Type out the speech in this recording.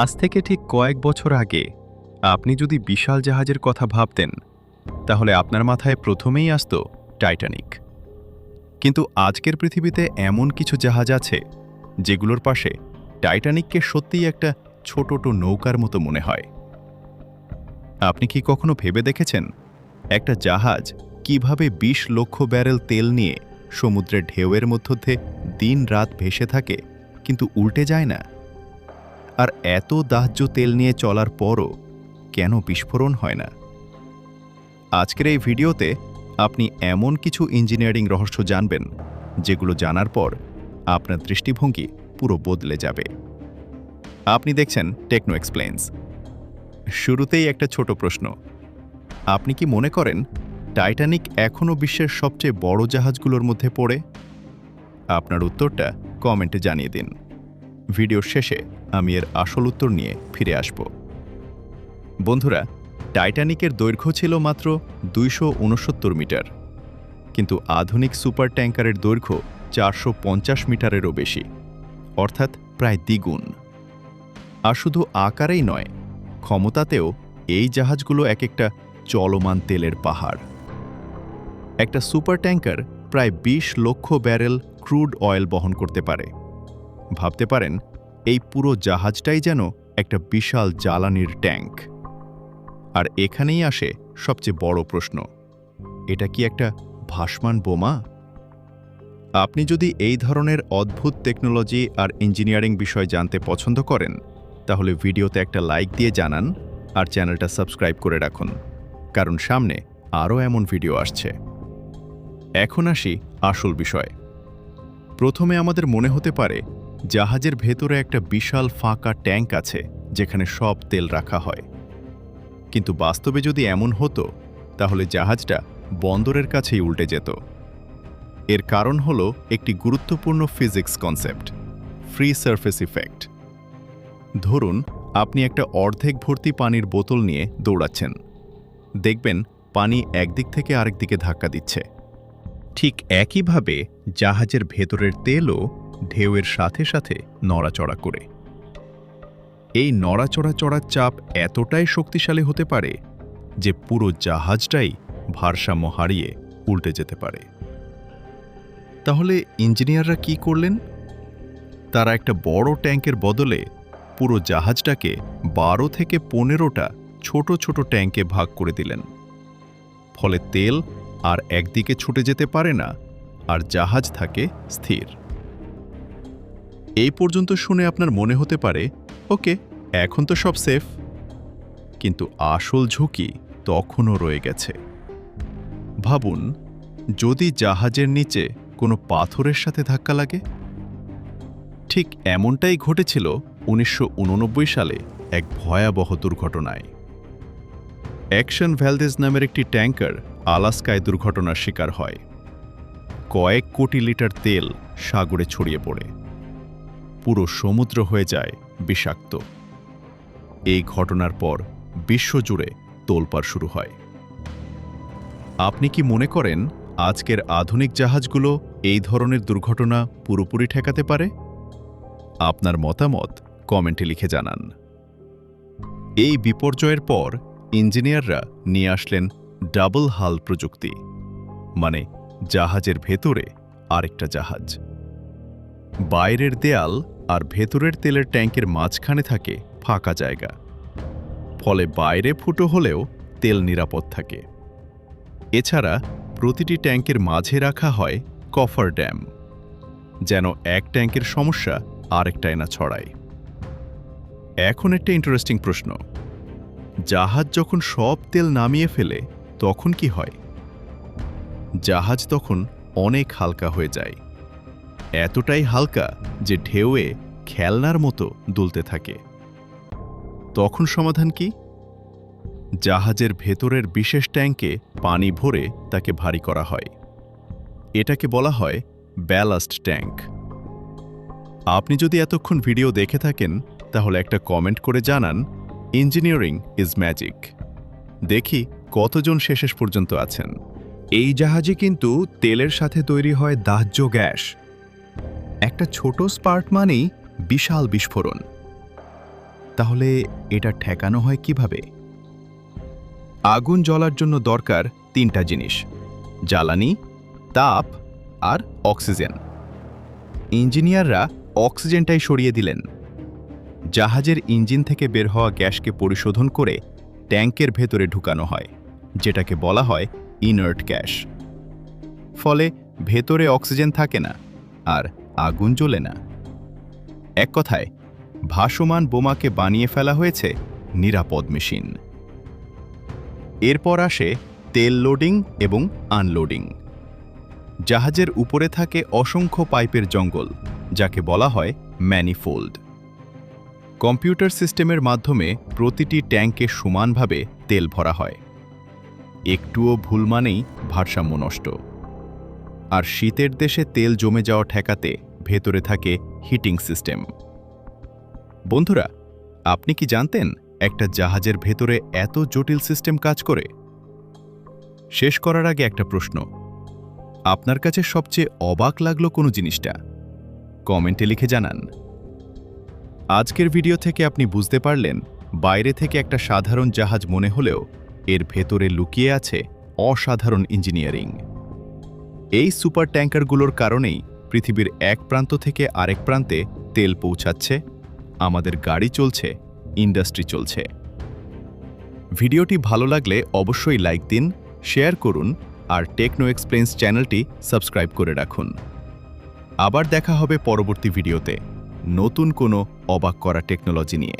আজ থেকে ঠিক কয়েক বছর আগে আপনি যদি বিশাল জাহাজের কথা ভাবতেন তাহলে আপনার মাথায় প্রথমেই আসতো টাইটানিক। কিন্তু আজকের পৃথিবীতে এমন কিছু জাহাজ আছে যেগুলোর পাশে টাইটানিককে সত্যিই একটা ছোট নৌকার মতো মনে হয়। আপনি কি কখনো ভেবে দেখেছেন একটা জাহাজ কিভাবে ২০ লক্ষ ব্যারেল তেল নিয়ে সমুদ্রের ঢেউয়ের মধ্যে দিন রাত ভেসে থাকে কিন্তু উল্টে যায় না? আর এত দাহ্য তেল নিয়ে চলার পরও কেন বিস্ফোরণ হয় না? আজকের এই ভিডিওতে আপনি এমন কিছু ইঞ্জিনিয়ারিং রহস্য জানবেন যেগুলো জানার পর আপনার দৃষ্টিভঙ্গি পুরো বদলে যাবে। আপনি দেখছেন টেকনো এক্সপ্লেইনস। শুরুতেই একটা ছোট প্রশ্ন, আপনি কি মনে করেন টাইটানিক এখনও বিশ্বের সবচেয়ে বড় জাহাজগুলোর মধ্যে পড়ে? আপনার উত্তরটা কমেন্টে জানিয়ে দিন। ভিডিওর শেষে আমি এর আসল উত্তর নিয়ে ফিরে আসব। বন্ধুরা, টাইটানিকের দৈর্ঘ্য ছিল মাত্র ২৬৯ মিটার, কিন্তু আধুনিক সুপার ট্যাঙ্কারের দৈর্ঘ্য ৪৫০ মিটারেরও বেশি, অর্থাৎ প্রায় দ্বিগুণ। আর শুধু আকারেই নয়, ক্ষমতাতেও এই জাহাজগুলো এক একটা চলমান তেলের পাহাড়। একটা সুপার ট্যাঙ্কার প্রায় ২০ লক্ষ ব্যারেল ক্রুড অয়েল বহন করতে পারে। ভাবতে পারেন, এই পুরো জাহাজটাই যেন একটা বিশাল জ্বালানির ট্যাঙ্ক। আর এখানেই আসে সবচেয়ে বড় প্রশ্ন, এটা কি একটা ভাসমান বোমা? আপনি যদি এই ধরনের অদ্ভুত টেকনোলজি আর ইঞ্জিনিয়ারিং বিষয় জানতে পছন্দ করেন, তাহলে ভিডিওতে একটা লাইক দিয়ে জানান আর চ্যানেলটা সাবস্ক্রাইব করে রাখুন, কারণ সামনে আরও এমন ভিডিও আসছে। এখন আসি আসল বিষয়। প্রথমে আমাদের মনে হতে পারে জাহাজের ভেতরে একটা বিশাল ফাঁকা ট্যাঙ্ক আছে যেখানে সব তেল রাখা হয়। কিন্তু বাস্তবে যদি এমন হতো, তাহলে জাহাজটা বন্দরের কাছেই উল্টে যেত। এর কারণ হল একটি গুরুত্বপূর্ণ physics concept, free surface effect. ধরুন, আপনি একটা অর্ধেক ভর্তি পানির বোতল নিয়ে দৌড়াচ্ছেন। দেখবেন পানি একদিক থেকে আরেক দিকে ধাক্কা দিচ্ছে। ঠিক একইভাবে জাহাজের ভেতরের তেলও ঢেউয়ের সাথে সাথে নড়াচড়া করে। এই নড়াচড়া চড়ার চাপ এতটাই শক্তিশালী হতে পারে যে পুরো জাহাজটাই ভারসাম্য হারিয়ে উল্টে যেতে পারে। তাহলে ইঞ্জিনিয়াররা কি করলেন? তারা একটা বড় ট্যাঙ্কের বদলে পুরো জাহাজটাকে ১২ থেকে ১৫টা ছোট ছোট ট্যাঙ্কে ভাগ করে দিলেন। ফলে তেল আর একদিকে ছুটে যেতে পারে না, আর জাহাজ থাকে স্থির। এই পর্যন্ত শুনে আপনার মনে হতে পারে, ওকে, এখন তো সব সেফ। কিন্তু আসল ঝুঁকি তখনও রয়ে গেছে। ভাবুন, যদি জাহাজের নিচে কোনো পাথরের সাথে ধাক্কা লাগে। ঠিক এমনটাই ঘটেছিল ১৯৮৯ সালে এক ভয়াবহ দুর্ঘটনায়। অ্যাকশন ভ্যালদেজ নামের একটি ট্যাঙ্কার আলাস্কায় দুর্ঘটনার শিকার হয়। কয়েক কোটি লিটার তেল সাগরে ছড়িয়ে পড়ে। পুরো সমুদ্র হয়ে যায় বিষাক্ত। এই ঘটনার পর বিশ্বজুড়ে তোলপাড় শুরু হয়। আপনি কি মনে করেন আজকের আধুনিক জাহাজগুলো এই ধরনের দুর্ঘটনা পুরোপুরি ঠেকাতে পারে? আপনার মতামত কমেন্টে লিখে জানান। এই বিপর্যয়ের পর ইঞ্জিনিয়াররা নিয়ে আসলেন ডাবল হাল প্রযুক্তি, মানে জাহাজের ভেতরে আরেকটা জাহাজ। বাইরের দেয়াল আর ভেতরের তেলের ট্যাঙ্কের মাঝখানে থাকে ফাঁকা জায়গা। ফলে বাইরে ফুটো হলেও তেল নিরাপদ থাকে। এছাড়া প্রতিটি ট্যাঙ্কের মাঝে রাখা হয় কফার ড্যাম, যেন এক ট্যাঙ্কের সমস্যা আরেকটায় না ছড়ায়। এখন একটা ইন্টারেস্টিং প্রশ্ন, জাহাজ যখন সব তেল নামিয়ে ফেলে তখন কি হয়? জাহাজ তখন অনেক হালকা হয়ে যায়, এতটাই হালকা যে ঢেউয়ে খেলনার মতো দুলতে থাকে। তখন সমাধান কি? জাহাজের ভেতরের বিশেষ ট্যাঙ্কে পানি ভরে তাকে ভারী করা হয়। এটাকে বলা হয় ব্যালাস্ট ট্যাঙ্ক। আপনি যদি এতক্ষণ ভিডিও দেখে থাকেন, তাহলে একটা কমেন্ট করে জানান, ইঞ্জিনিয়ারিং ইজ ম্যাজিক। দেখি কতজন শেষ পর্যন্ত আছেন। এই জাহাজে কিন্তু তেলের সাথে তৈরি হয় দাহ্য গ্যাস। একটা ছোট স্পার্ক মানেই বিশাল বিস্ফোরণ। তাহলে এটা ঠেকানো হয় কিভাবে? আগুন জ্বলার জন্য দরকার 3টা জিনিস: জ্বালানি, তাপ আর অক্সিজেন। ইঞ্জিনিয়াররা অক্সিজেনটাই সরিয়ে দিলেন। জাহাজের ইঞ্জিন থেকে বের হওয়া গ্যাসকে পরিশোধন করে ট্যাঙ্কের ভেতরে ঢুকানো হয়, যেটাকে বলা হয় ইনার্ট গ্যাস। ফলে ভেতরে অক্সিজেন থাকে না আর আগুন জ্বলে না। এক কথায়, ভাসমান বোমাকে বানিয়ে ফেলা হয়েছে নিরাপদ মেশিন। এরপর আসে তেল লোডিং এবং আনলোডিং। জাহাজের উপরে থাকে অসংখ্য পাইপের জঙ্গল, যাকে বলা হয় ম্যানিফোল্ড। কম্পিউটার সিস্টেমের মাধ্যমে প্রতিটি ট্যাঙ্কে সমানভাবে তেল ভরা হয়। একটুও ভুল মানেই ভারসাম্য নষ্ট। আর শীতের দেশে তেল জমে যাওয়া ঠেকাতে ভেতরে থাকে হিটিং সিস্টেম। বন্ধুরা, আপনি কি জানতেন একটা জাহাজের ভেতরে এত জটিল সিস্টেম কাজ করে? শেষ করার আগে একটা প্রশ্ন: আপনার কাছে সবচেয়ে অবাক লাগলো কোনো জিনিসটা? কমেন্টে লিখে জানান। আজকের ভিডিও থেকে আপনি বুঝতে পারলেন, বাইরে থেকে একটা সাধারণ জাহাজ মনে হলেও এর ভেতরে লুকিয়ে আছে অসাধারণ ইঞ্জিনিয়ারিং। এই সুপার ট্যাঙ্কারগুলোর কারণেই পৃথিবীর এক প্রান্ত থেকে আরেক প্রান্তে তেল পৌঁছাচ্ছে, আমাদের গাড়ি চলছে, ইন্ডাস্ট্রি চলছে। ভিডিওটি ভালো লাগলে অবশ্যই লাইক দিন, শেয়ার করুন আর টেকনো এক্সপ্লেইনস চ্যানেলটি সাবস্ক্রাইব করে রাখুন। আবার দেখা হবে পরবর্তী ভিডিওতে নতুন কোনো অবাক করা টেকনোলজি নিয়ে।